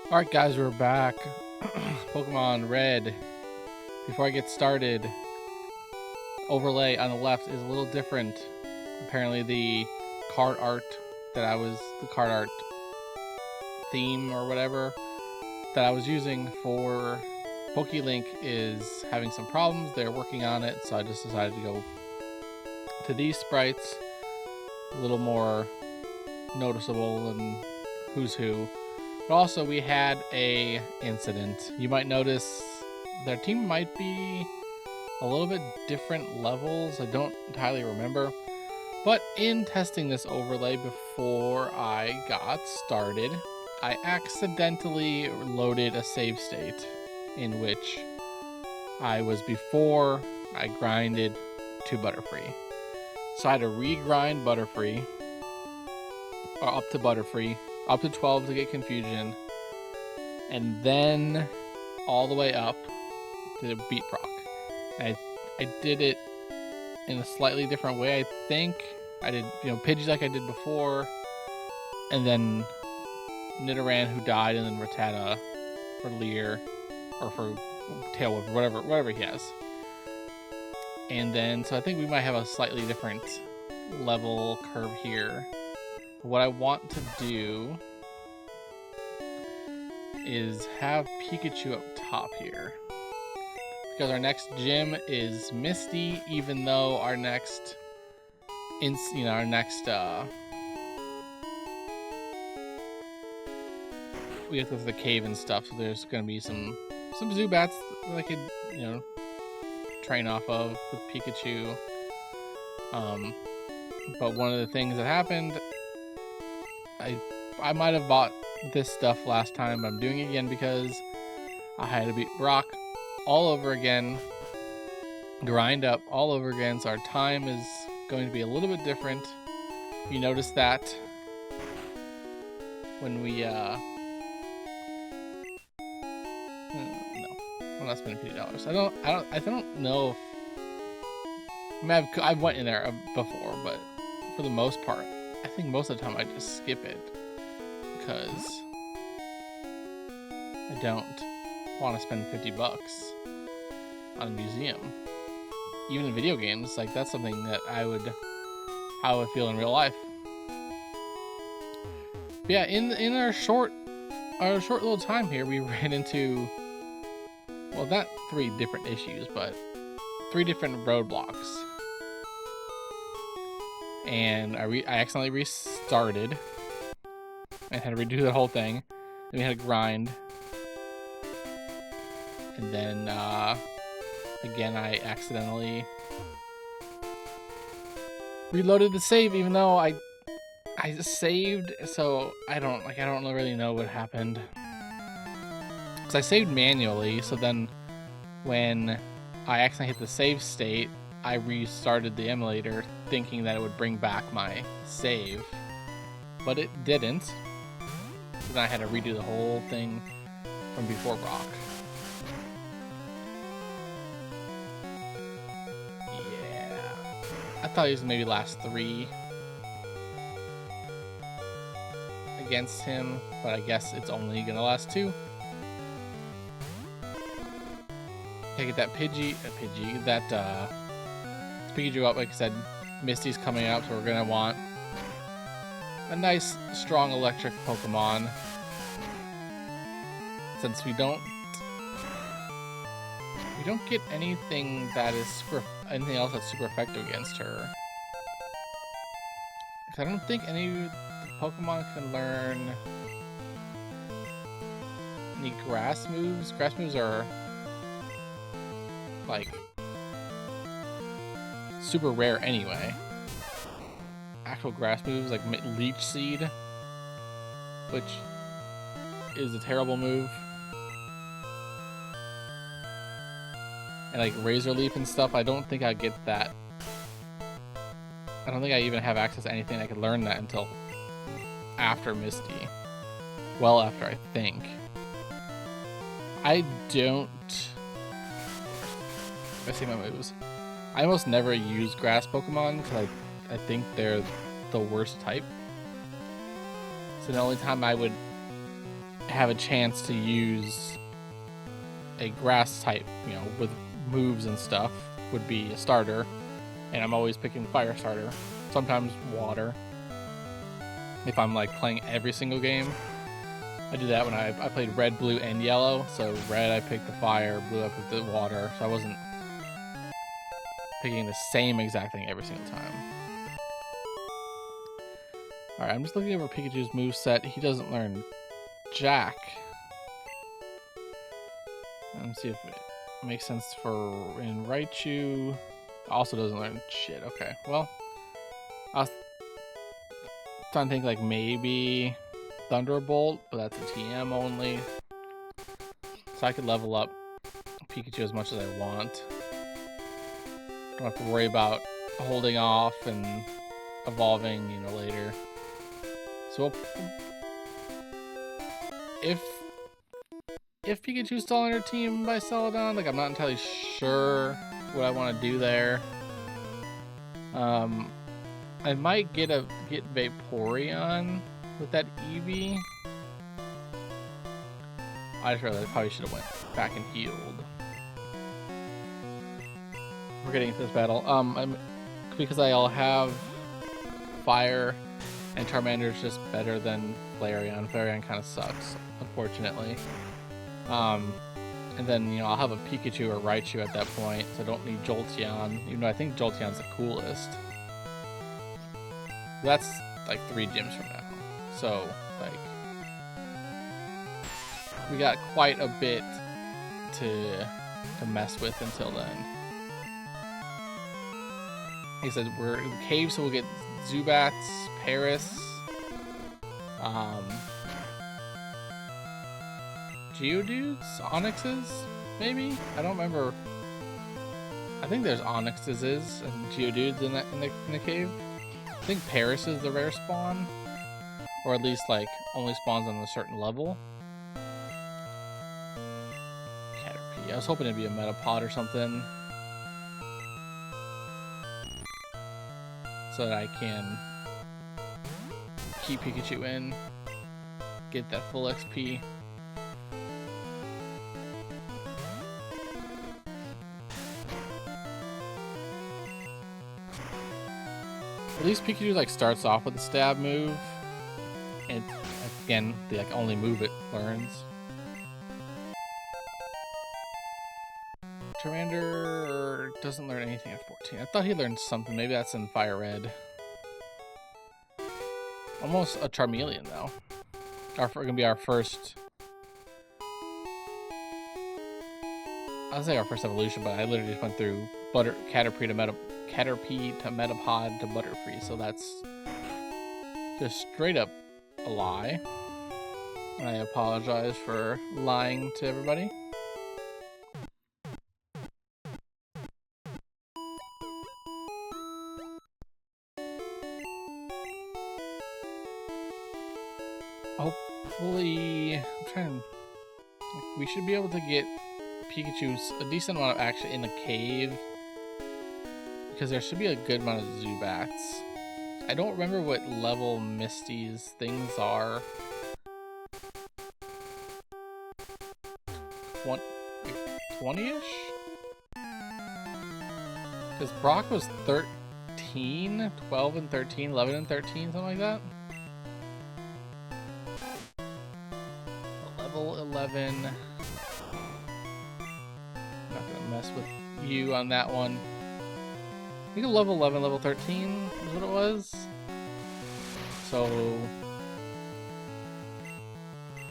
Alright guys, we're back. Pokemon Red. Before I get started, overlay on the left is a little different. Apparently the card art theme or whatever that I was using for PokeLink is having some problems. They're working on it, so I just decided to go to these sprites. A little more noticeable and who's who. But also we had a incident. You might notice their team might be a little bit different levels. I don't entirely remember. But in testing this overlay before I got started, I accidentally loaded a save state in which I was before I grinded to Butterfree. So I had to regrind Butterfree, or up to Butterfree, up to 12 to get Confusion, and then all the way up to beat Brock. I did it in a slightly different way. I think I did, Pidgey like I did before, and then Nidoran who died, and then Rattata for Leer, or for Tailwhip, or whatever he has. And then, so I think we might have a slightly different level curve here. What I want to do is have Pikachu up top here, because our next gym is Misty, even though our next we have to go to the cave and stuff, so there's going to be some Zubats that I could, train off of with Pikachu. But one of the things that happened, I might have bought this stuff last time, but I'm doing it again because I had to beat Brock all over again, grind up all over again, so our time is going to be a little bit different. You notice that when we no, I'm not spending $50. I don't know if, I went in there before, but for the most part, I think most of the time I just skip it because I don't want to spend $50 on a museum. Even in video games, like that's something that how I would feel in real life. But yeah, in our short little time here, we ran into, well, not 3 different issues, but 3 different roadblocks. And I accidentally restarted and had to redo the whole thing. Then we had to grind. And then, again, I accidentally reloaded the save, even though I saved, so I don't really know what happened. Because I saved manually, so then when I accidentally hit the save state, I restarted the emulator thinking that it would bring back my save, but it didn't. So then I had to redo the whole thing from before Brock. Yeah, I thought he was maybe last 3 against him, but I guess it's only gonna last 2. I get that Pikachu up. Like I said, Misty's coming out, so we're gonna want a nice, strong electric Pokemon. Since we don't get anything else that's super effective against her. I don't think any of the Pokemon can learn any grass moves. Grass moves are like super rare anyway. Actual grass moves like Leech Seed, which is a terrible move, and like Razor Leaf and stuff, I don't think I get that. I don't think I even have access to anything I could learn that until after Misty. Well, after, I think. I say my moves. I almost never use grass Pokemon because I think they're the worst type. So the only time I would have a chance to use a grass type, you know, with moves and stuff, would be a starter. And I'm always picking fire starter, sometimes water. If I'm like playing every single game, I do that when I played red, blue, and yellow. So red I picked the fire, blue I picked the water. So I wasn't picking the same exact thing every single time. Alright, I'm just looking over Pikachu's moveset. He doesn't learn Jack. Let me see if it makes sense for in Raichu. Also doesn't learn shit. Okay, well, I was trying to think like maybe Thunderbolt, but that's a TM only. So I could level up Pikachu as much as I want. Don't have to worry about holding off and evolving, you know, later. So if Pikachu's still on your team by Celadon, like I'm not entirely sure what I want to do there. I might get Vaporeon with that Eevee. I just realized I probably should have went back and healed. We're getting into this battle. Because I all have fire, and Charmander's just better than Flareon. Flareon kind of sucks, unfortunately. And then, you know, I'll have a Pikachu or Raichu at that point, so I don't need Jolteon, even though I think Jolteon's the coolest. That's like 3 gyms from now. So, like, we got quite a bit to mess with until then. He said we're in the cave, so we'll get Zubats, Paris, Geodudes? Onyxes? Maybe? I don't remember. I think there's Onyxes and Geodudes in the cave. I think Paris is the rare spawn. Or at least like only spawns on a certain level. Caterpie. I was hoping it'd be a Metapod or something. So that I can keep Pikachu in. Get that full XP. At least Pikachu like starts off with a stab move, and again, the like only move it learns. Charmander doesn't learn anything at 14. I thought he learned something. Maybe that's in Fire Red. Almost a Charmeleon though. Gonna be our first. I'll say our first evolution, but I literally just went through Caterpie to Metapod to Butterfree, so that's just straight up a lie. I apologize for lying to everybody. Hopefully, we should be able to get Pikachu's a decent amount of action in the cave, because there should be a good amount of Zubats. I don't remember what level Misty's things are. 20-ish? Because Brock was 13, 12 and 13, 11 and 13, something like that. Level 11. Not gonna mess with you on that one. I think level 11, level 13 is what it was. So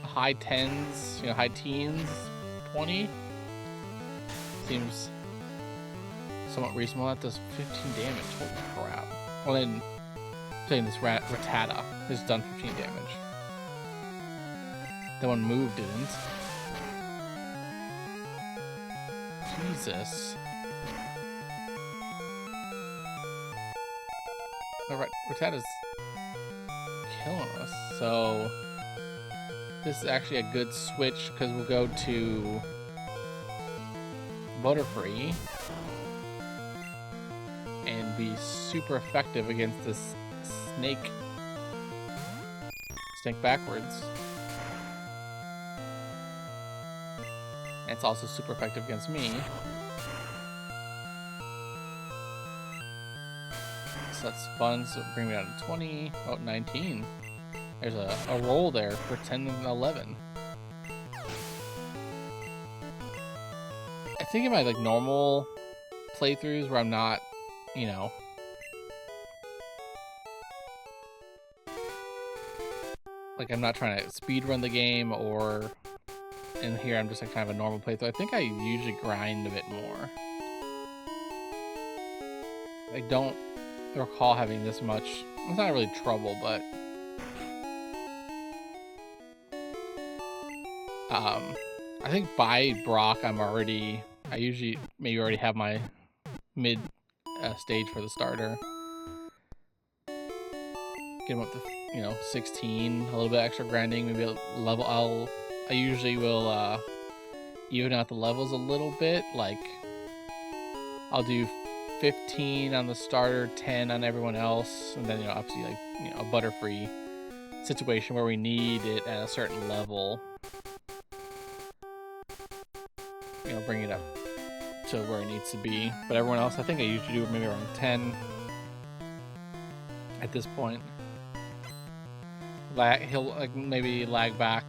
high 10s, you know, high teens, 20 seems somewhat reasonable. That does 15 damage. Holy crap! Well, then saying this Rattata has done 15 damage. That one move didn't. Jesus. Alright, Rattata's killing us. So this is actually a good switch because we'll go to Butterfree and be super effective against this snake. Snake backwards. And it's also super effective against me. So that's fun. So bring me down to 20. Oh, 19. There's a roll there for 10 and 11. I think in my like normal playthroughs where I'm not, you know, like I'm not trying to speed run the game, or in here I'm just like kind of a normal playthrough, I think I usually grind a bit more. I don't recall having this much. It's not really trouble, but I think by Brock I usually maybe already have my mid stage for the starter. Get him up to, you know, 16, a little bit extra grinding, maybe a level. I usually will even out the levels a little bit. Like I'll do 15 on the starter, 10 on everyone else, and then, you know, obviously like, you know, a Butterfree situation where we need it at a certain level, you know, bring it up to where it needs to be. But everyone else, I think I usually do maybe around 10 at this point. He'll like maybe lag back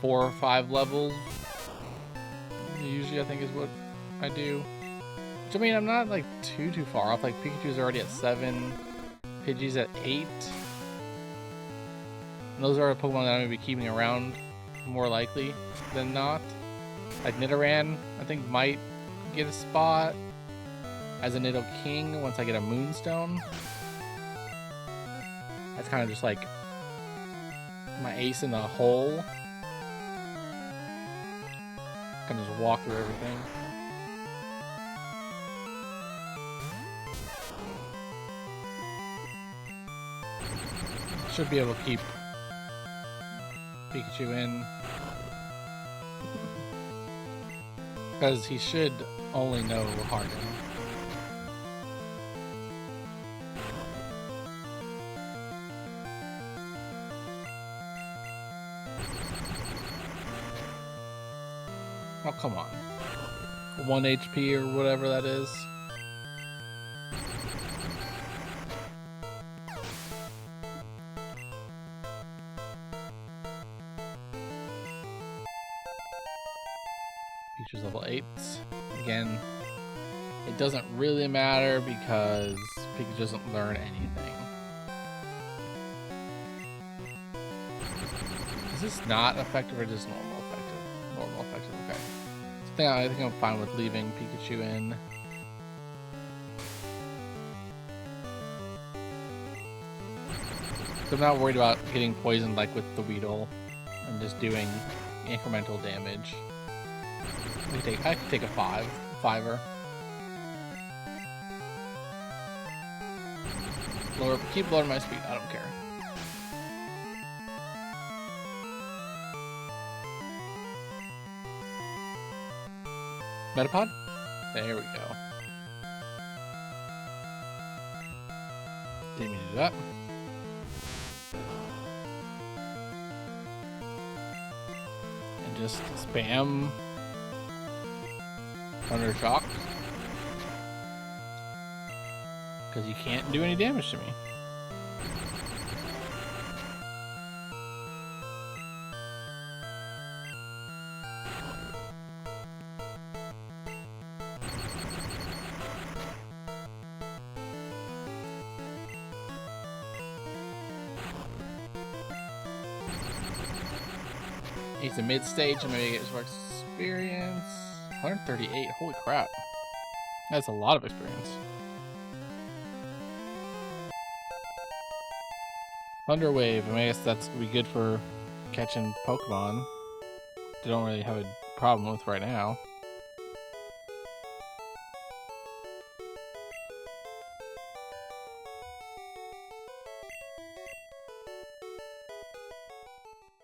4 or 5 levels. Usually I think is what I do. Which, I mean, I'm not like too far off. Like Pikachu's already at 7, Pidgey's at 8. And those are Pokemon that I'm gonna be keeping around more likely than not. Like Nidoran, I think might get a spot as a Nidoking once I get a Moonstone. That's kind of just like my ace in the hole. Can just walk through everything. Should be able to keep Pikachu in, because he should only know Harden. Oh, come on. 1 HP or whatever that is. Pikachu's level 8. Again, it doesn't really matter because Pikachu doesn't learn anything. Is this not effective or just normal effective? Normal effective, okay. I think I'm fine with leaving Pikachu in. So I'm not worried about getting poisoned like with the Weedle and just doing incremental damage. I can take a 5-er. Keep lowering my speed, I don't care. Metapod? There we go. Didn't mean to do that. And just spam Thunder Shock, because you can't do any damage to me. He's a mid-stage and maybe get some experience. 138, holy crap. That's a lot of experience. Thunder Wave, I mean, I guess that's gonna be good for catching Pokemon. They don't really have a problem with right now.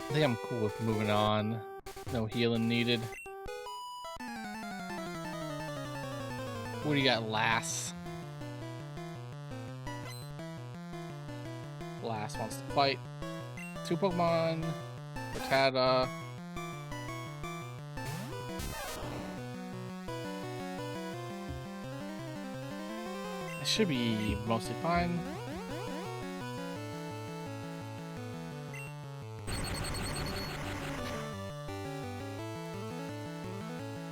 I think I'm cool with moving on. No healing needed. What do you got, Lass? Lass wants to fight. 2 Pokemon. Rattata. It should be mostly fine.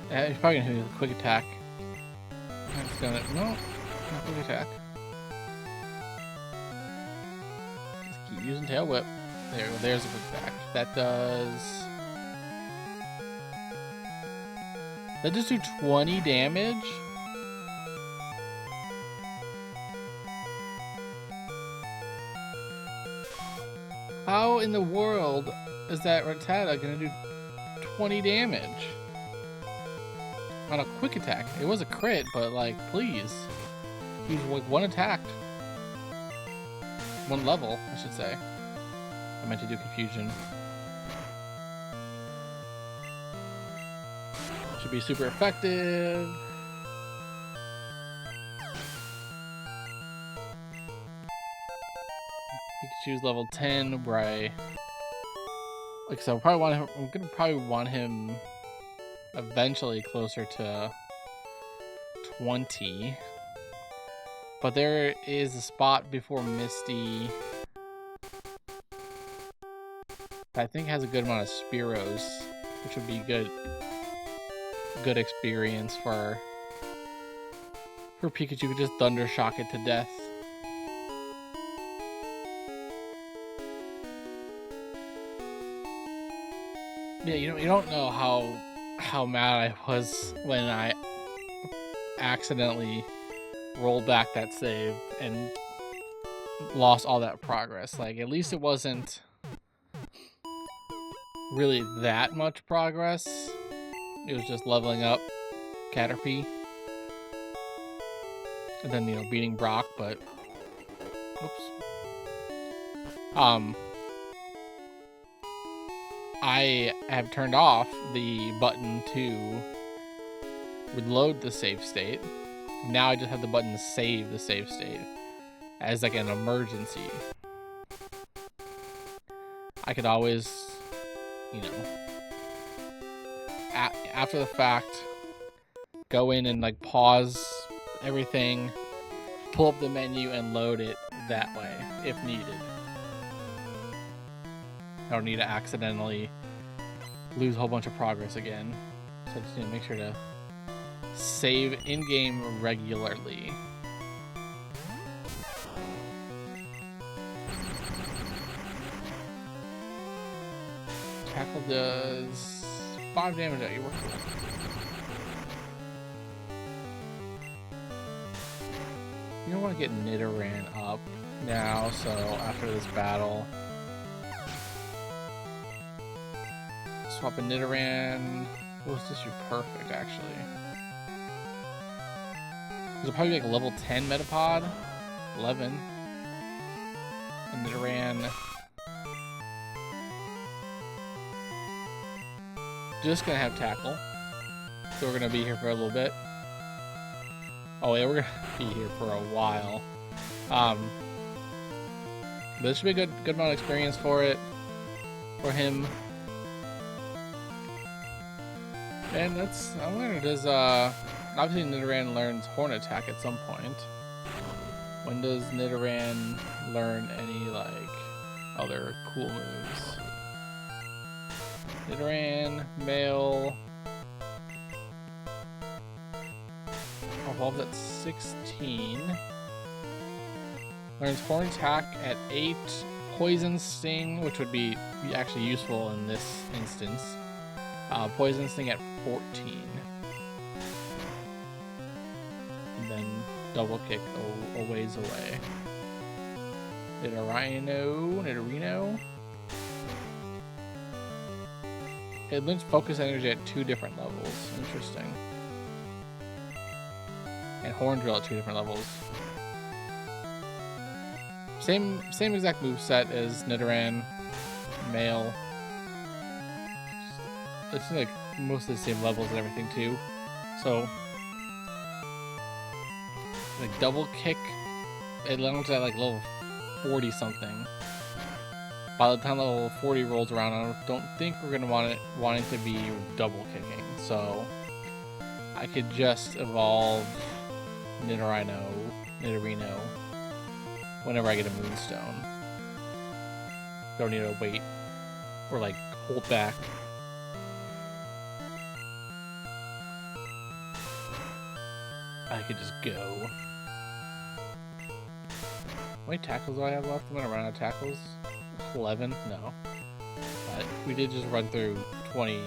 He's probably gonna hit with a quick attack. It's gonna no, not quick attack. Just keep using tail whip. There we go. There's a quick attack. That does. That just do 20 damage. How in the world is that Rattata gonna do 20 damage on a quick attack? It was a crit, but like, please. Use like one attack. One level, I should say. I meant to do confusion. Should be super effective. Pikachu's level 10, where I like, so probably want him, I'm gonna probably want him eventually closer to 20. But there is a spot before Misty that I think has a good amount of Spearows, which would be good experience for Pikachu to just Thunder Shock it to death. Yeah, you don't know how mad I was when I accidentally rolled back that save and lost all that progress. Like, at least it wasn't really that much progress. It was just leveling up Caterpie. And then, beating Brock, but... Oops. I have turned off the button to reload the save state. Now I just have the button to save the save state as like an emergency. I could always, after the fact, go in and like pause everything, pull up the menu and load it that way if needed. I don't need to accidentally lose a whole bunch of progress again. So I just need to make sure to save in-game regularly. Tackle does 5 damage at you. You don't want to get Nidoran up now, so after this battle, swap a Nidoran. Well, this is perfect, actually. There's probably like a level 10 Metapod. 11. And Nidoran. Just gonna have Tackle. So we're gonna be here for a little bit. Oh yeah, we're gonna be here for a while. But this should be a good amount of experience for him. And I wonder, does obviously Nidoran learns Horn Attack at some point. When does Nidoran learn any like other cool moves? Nidoran, Male, evolves at 16. Learns Horn Attack at 8. Poison Sting, which would be actually useful in this instance. Poison Sting at 14. And then Double Kick a ways away. Nidorino. It learns Focus Energy at 2 different levels. Interesting. And Horn Drill at 2 different levels. Same exact moveset as Nidoran, Male. It's like mostly the same levels and everything too. So like Double Kick, it learns at like level 40 something. By the time level 40 rolls around, I don't think we're gonna want it to be double kicking. So I could just evolve Nidorino Nidorino whenever I get a Moonstone. Don't need to wait or like hold back. I could just go. How many tackles do I have left? I'm gonna run out of tackles. 11? No. But we did just run through 20.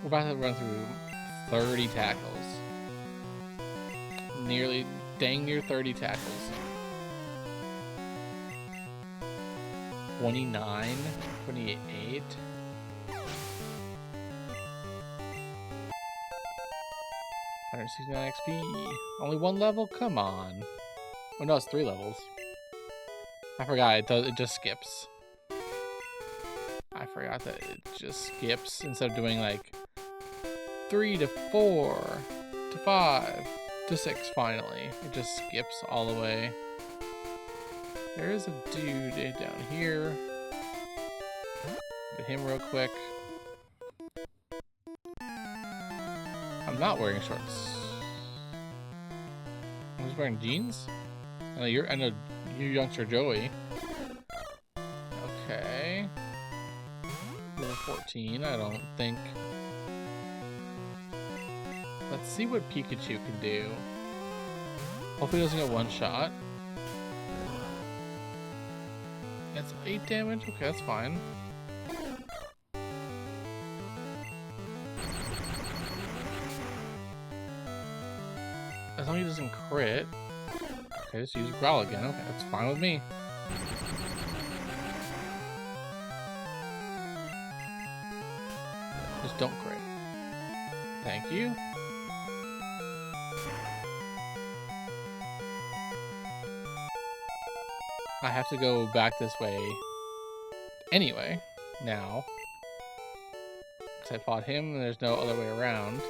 We're about to run through 30 tackles. Dang near 30 tackles. 29, 28. $169 XP. Only one level? Come on. Oh no, it's 3 levels. I forgot it just skips. I forgot that it just skips instead of doing like 3 to 4 to 5 to 6 finally. It just skips all the way. There is a dude down here. Get him real quick. I'm not wearing shorts. I'm just wearing jeans. I know you, youngster Joey. Okay. Level 14. I don't think. Let's see what Pikachu can do. Hopefully, he doesn't get one shot. That's 8 damage. Okay, that's fine. As long as he doesn't crit. Okay, just use Growl again. Okay, that's fine with me. Just don't crit. Thank you. I have to go back this way anyway, now. Because I fought him and there's no other way around.